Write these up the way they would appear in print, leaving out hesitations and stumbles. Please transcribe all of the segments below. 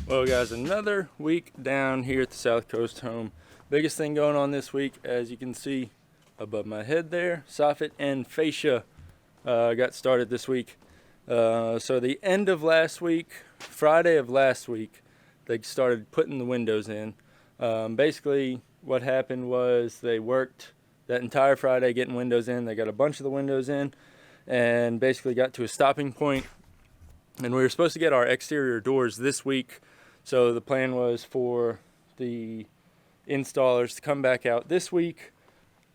Well guys, another week down here at the South Coast home. Biggest thing going on this week, as you can see above my head there, Soffit and Facia got started this week. So the end of last week, Friday of last week, they started putting the windows in. Basically what happened was they worked that entire Friday getting windows in. They got a bunch of the windows in and basically got to a stopping point. And we were supposed to get our exterior doors this week. So the plan was for the installers to come back out this week,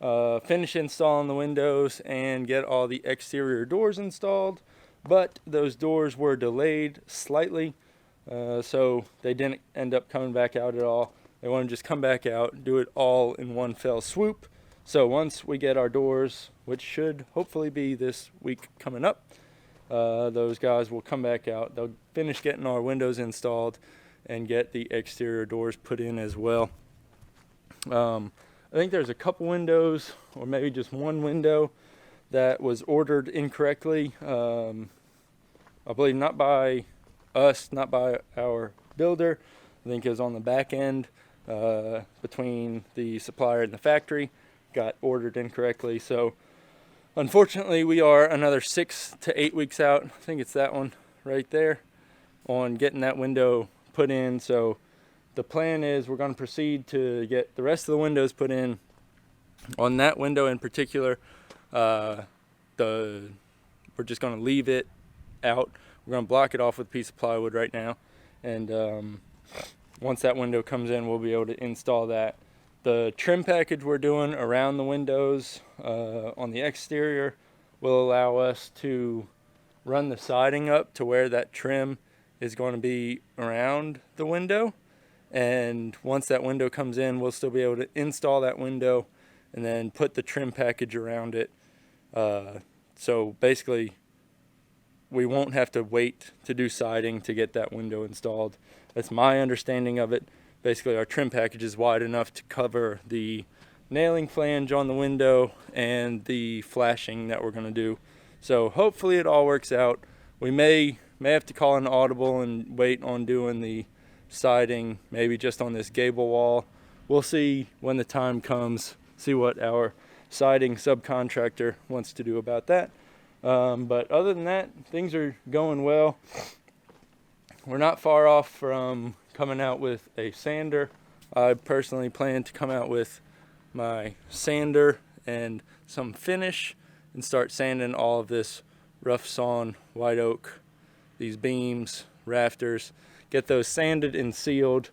finish installing the windows and get all the exterior doors installed. But those doors were delayed slightly, so they didn't end up coming back out at all. They want to just come back out, do it all in one fell swoop. So once we get our doors, which should hopefully be this week coming up, those guys will come back out. They'll finish getting our windows installed and get the exterior doors put in as well. I think there's a couple windows, or maybe just one window, that was ordered incorrectly. I believe not by us, not by our builder. I think it was on the back end between the supplier and the factory. Got ordered incorrectly. So unfortunately, we are another 6 to 8 weeks out. I think it's that one right there on getting that window put in. So the plan is we're going to proceed to get the rest of the windows put in. On that window in particular, we're just going to leave it out. We're going to block it off with a piece of plywood right now, and once that window comes in, we'll be able to install that. The trim package we're doing around the windows on the exterior will allow us to run the siding up to where that trim is going to be around the window. And once that window comes in, we'll still be able to install that window and then put the trim package around it. So basically, we won't have to wait to do siding to get that window installed. That's my understanding of it. Basically, our trim package is wide enough to cover the nailing flange on the window and the flashing that we're going to do. So hopefully it all works out. We may have to call an audible and wait on doing the siding, maybe just on this gable wall. We'll see when the time comes, see what our siding subcontractor wants to do about that. But other than that, things are going well. We're not far off from coming out with a sander. I personally plan to come out with my sander and some finish and start sanding all of this rough sawn white oak, these beams, rafters, get those sanded and sealed,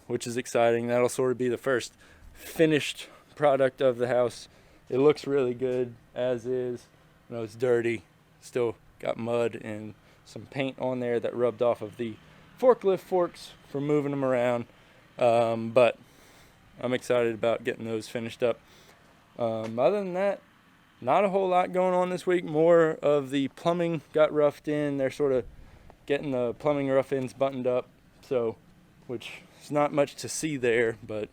which is exciting. That'll sort of be the first finished product of the house. It looks really good as is. You know, it's dirty, still got mud and some paint on there that rubbed off of the forklift forks for moving them around, but I'm excited about getting those finished up. Other than that, not a whole lot going on this week. More of the plumbing got roughed in. They're sort of getting the plumbing rough ends buttoned up, so which is not much to see there, but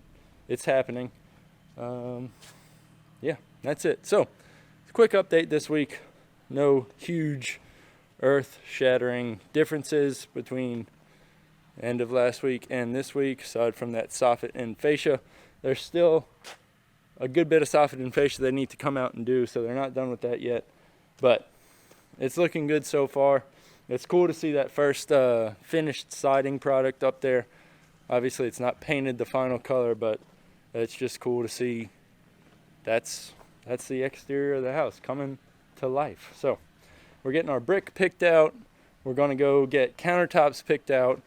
it's happening. Yeah, that's it. So quick update this week. No huge earth-shattering differences between end of last week and this week, aside from that soffit and fascia. There's still a good bit of soffit and fascia they need to come out and do, so they're not done with that yet. But it's looking good so far. It's cool to see that first finished siding product up there. Obviously, it's not painted the final color, but it's just cool to see that's the exterior of the house coming to life. So we're getting our brick picked out. We're going to go get countertops picked out.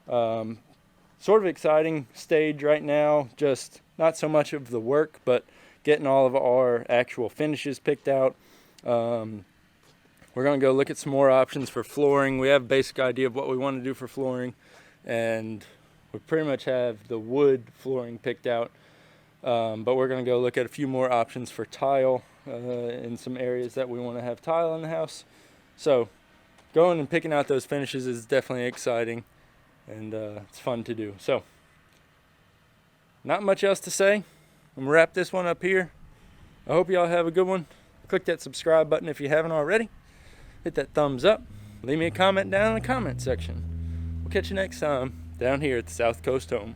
Sort of exciting stage right now, just not so much of the work, but getting all of our actual finishes picked out. We're going to go look at some more options for flooring. We have a basic idea of what we want to do for flooring, and we pretty much have the wood flooring picked out. But we're going to go look at a few more options for tile in some areas that we want to have tile in the house. So going and picking out those finishes is definitely exciting, and it's fun to do. So not much else to say. I'm going to wrap this one up here. I hope y'all have a good one. Click that subscribe button if you haven't already. Hit that thumbs up. Leave me a comment down in the comment section. We'll catch you next time down here at the South Coast Home.